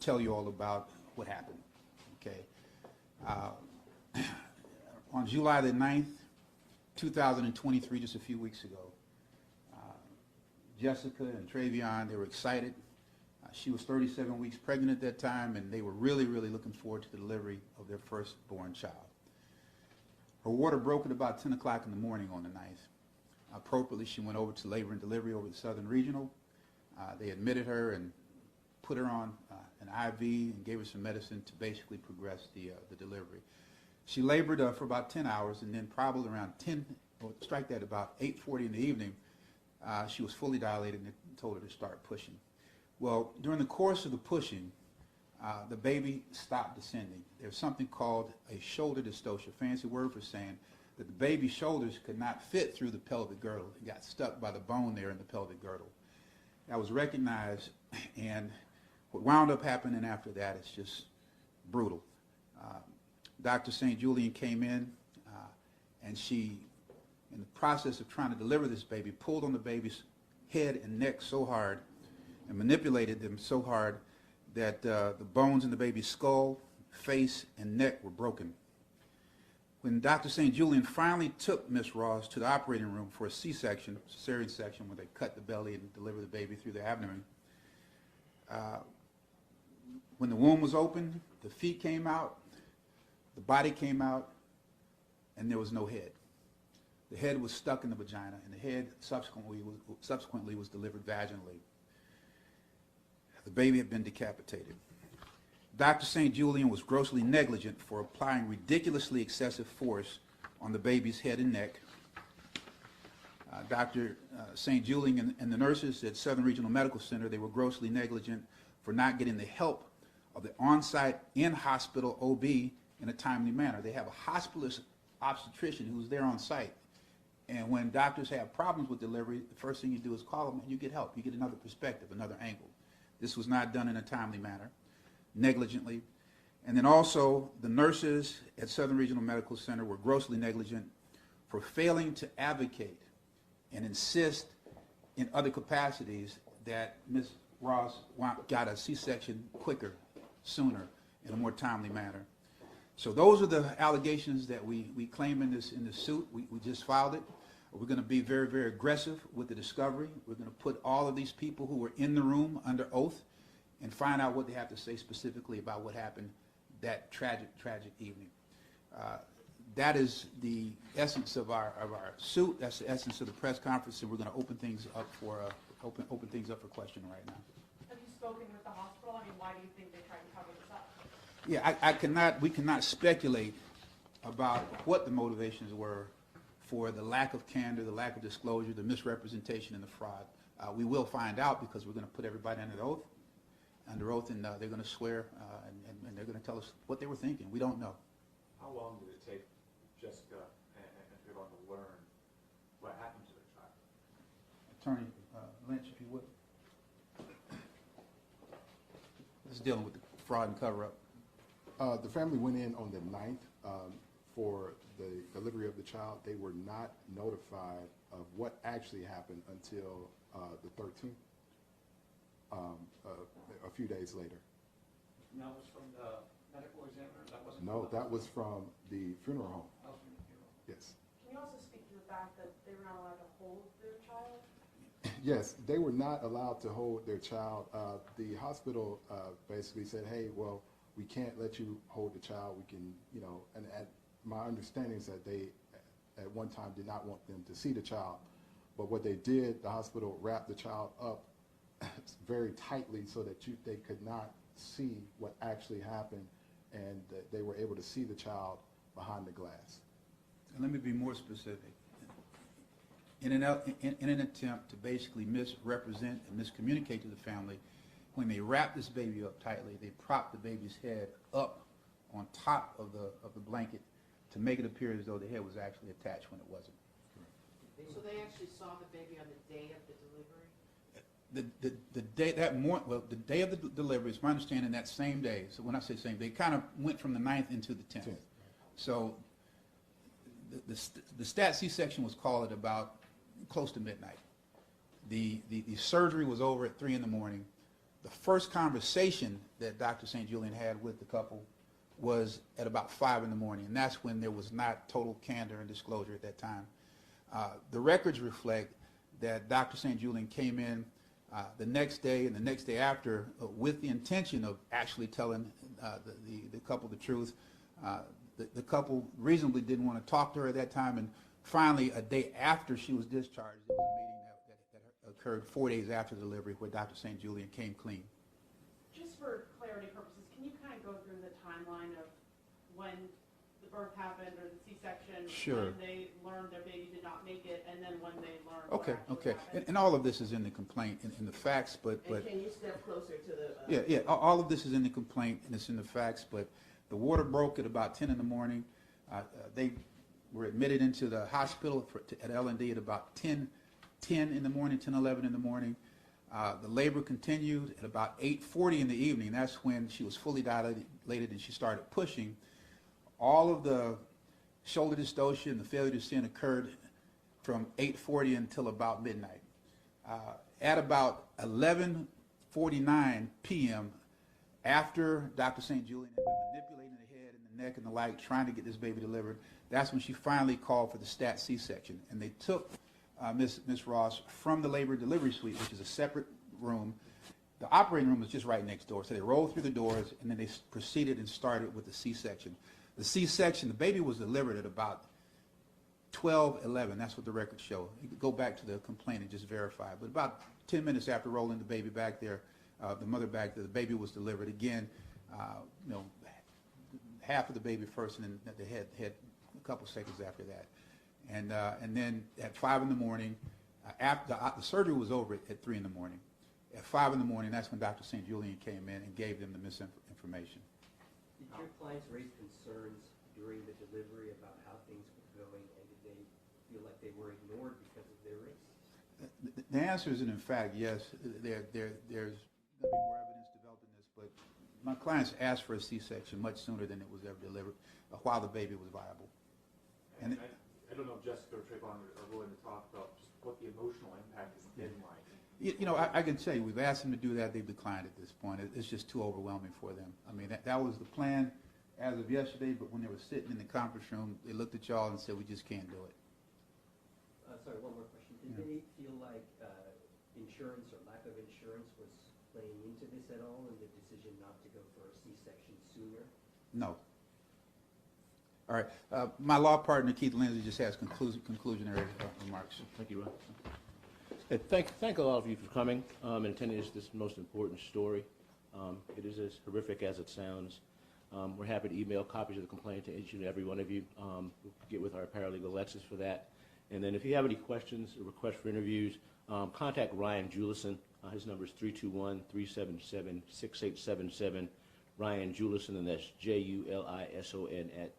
tell you all about what happened. Okay. On July the 9th, 2023, just a few weeks ago, Jessica and Travion, they were excited. She was 37 weeks pregnant at that time, and they were really, really looking forward to the delivery of their firstborn child. Her water broke at about 10 o'clock in the morning on the 9th. Appropriately, she went over to labor and delivery over the Southern Regional. They admitted her and put her on an IV and gave her some medicine to basically progress the delivery. She labored for about 10 hours, and then probably around 10, or strike that about 8:40 in the evening, she was fully dilated, and they told her to start pushing. Well, during the course of the pushing, the baby stopped descending. There's something called a shoulder dystocia, fancy word for saying that the baby's shoulders could not fit through the pelvic girdle. It got stuck by the bone there in the pelvic girdle. That was recognized, and what wound up happening after that is just brutal. Dr. St. Julian came in, and she, in the process of trying to deliver this baby, pulled on the baby's head and neck so hard and manipulated them so hard that the bones in the baby's skull, face, and neck were broken. When Dr. St. Julian finally took Miss Ross to the operating room for a C-section, cesarean section, where they cut the belly and deliver the baby through the abdomen, when the womb was open, the feet came out, the body came out, and there was no head. The head was stuck in the vagina, and the head subsequently was delivered vaginally. The baby had been decapitated. Dr. St. Julian was grossly negligent for applying ridiculously excessive force on the baby's head and neck. Dr. St. Julian and the nurses at Southern Regional Medical Center, they were grossly negligent for not getting the help of the on-site in-hospital OB in a timely manner. They have a hospitalist obstetrician who's there on site. And when doctors have problems with delivery, the first thing you do is call them and you get help. You get another perspective, another angle. This was not done in a timely manner, negligently. And then also, the nurses at Southern Regional Medical Center were grossly negligent for failing to advocate and insist in other capacities that Ms. Ross got a C-section quicker, sooner, in a more timely manner. So those are the allegations that we claim in this suit. We just filed it. We're going to be very, very aggressive with the discovery. We're going to put all of these people who were in the room under oath and find out what they have to say specifically about what happened that tragic, tragic evening. That is the essence of our suit. That's the essence of the press conference, and we're going to open things up for open things up for questioning right now. Have you spoken with the hospital? I mean, why do you think they tried to cover this up? Yeah, we cannot speculate about what the motivations were for the lack of candor, the lack of disclosure, the misrepresentation, and the fraud. We will find out because we're going to put everybody under oath, and they're going to swear, and they're going to tell us what they were thinking. We don't know. How long did it take Jessica and Trayvon to learn what happened to their child? Attorney Lynch, if you would. This is dealing with the fraud and cover-up. The family went in on the 9th for the delivery of the child. They were not notified of what actually happened until the 13th, a few days later. And that was from the medical examiner? That wasn't No, that was from the funeral home. That was from the funeral. Yes. Can you also speak to the fact that they were not allowed to hold their child? Yes, they were not allowed to hold their child. The hospital basically said, hey, well, we can't let you hold the child. We can, and my understanding is that they, at one time, did not want them to see the child. But what they did, the hospital wrapped the child up very tightly so that they could not see what actually happened, and they were able to see the child behind the glass. And let me be more specific. In an attempt to basically misrepresent and miscommunicate to the family, when they wrapped this baby up tightly, they propped the baby's head up on top of the blanket to make it appear as though the head was actually attached when it wasn't. So they actually saw the baby on the day of the delivery? The day of the delivery, it's my understanding that same day. So when I say same day, kind of went from the 9th into the 10th. So the stat C-section was called at about close to midnight. The surgery was over at 3 in the morning. The first conversation that Dr. St. Julian had with the couple was at about 5 in the morning, and that's when there was not total candor and disclosure at that time. The records reflect that Dr. St. Julian came in the next day and the next day after with the intention of actually telling the couple the truth. The couple reasonably didn't want to talk to her at that time, and finally, a day after she was discharged, there was a meeting that occurred 4 days after delivery where Dr. St. Julian came clean. Just for clarity purposes, can you kind of go through the timeline of when the birth happened or the C-section? Sure. When they learned their baby did not make it, and then when they learned what actually Okay. happened? And all of this is in the complaint, in the facts, but And can you step closer to the? yeah, all of this is in the complaint and it's in the facts, but the water broke at about 10 in the morning. They were admitted into the hospital at L&D at about 10 in the morning, 10, 11 in the morning. The labor continued at about 8:40 in the evening. That's when she was fully dilated and she started pushing. All of the shoulder dystocia and the failure to sin occurred from 8:40 until about midnight. At about 11:49 p.m., after Dr. St. Julian had been manipulating the head and the neck and the like, trying to get this baby delivered, that's when she finally called for the stat C-section. And they took Miss Ross from the labor delivery suite, which is a separate room. The operating room was just right next door. So they rolled through the doors, and then they proceeded and started with the C-section. The C-section, the baby was delivered at about 12:11. That's what the records show. You could go back to the complaint and just verify. But about 10 minutes after rolling the baby back there, the mother back there, the baby was delivered again. Half of the baby first, and then the head a couple seconds after that. And then at 5 in the morning, after the surgery was over at 3 in the morning. At 5 in the morning, that's when Dr. St. Julian came in and gave them the misinformation. Did your clients raise concerns during the delivery about how things were going, and did they feel like they were ignored because of their race? The answer is, in fact, yes. There's going to be more evidence developed in this, but my clients asked for a C-section much sooner than it was ever delivered, while the baby was viable. And I don't know if Jessica or Trayvon are willing to talk about just what the emotional impact has been like. I can tell you, we've asked them to do that. They've declined at this point. It's just too overwhelming for them. I mean, that was the plan as of yesterday, but when they were sitting in the conference room, they looked at y'all and said, we just can't do it. Sorry, one more question. Did they feel like insurance or lack of insurance was playing into this at all, and the decision not to go for a C-section sooner? No. All right. My law partner, Keith Lindsay, just has conclusionary remarks. Thank you, Ron. Hey, thank all of you for coming and attending this most important story. It is as horrific as it sounds. We're happy to email copies of the complaint to each and every one of you. We'll get with our paralegal Alexis for that. And then if you have any questions or requests for interviews, contact Ryan Julison. His number is 321-377-6877. Ryan Julison, and that's Julison at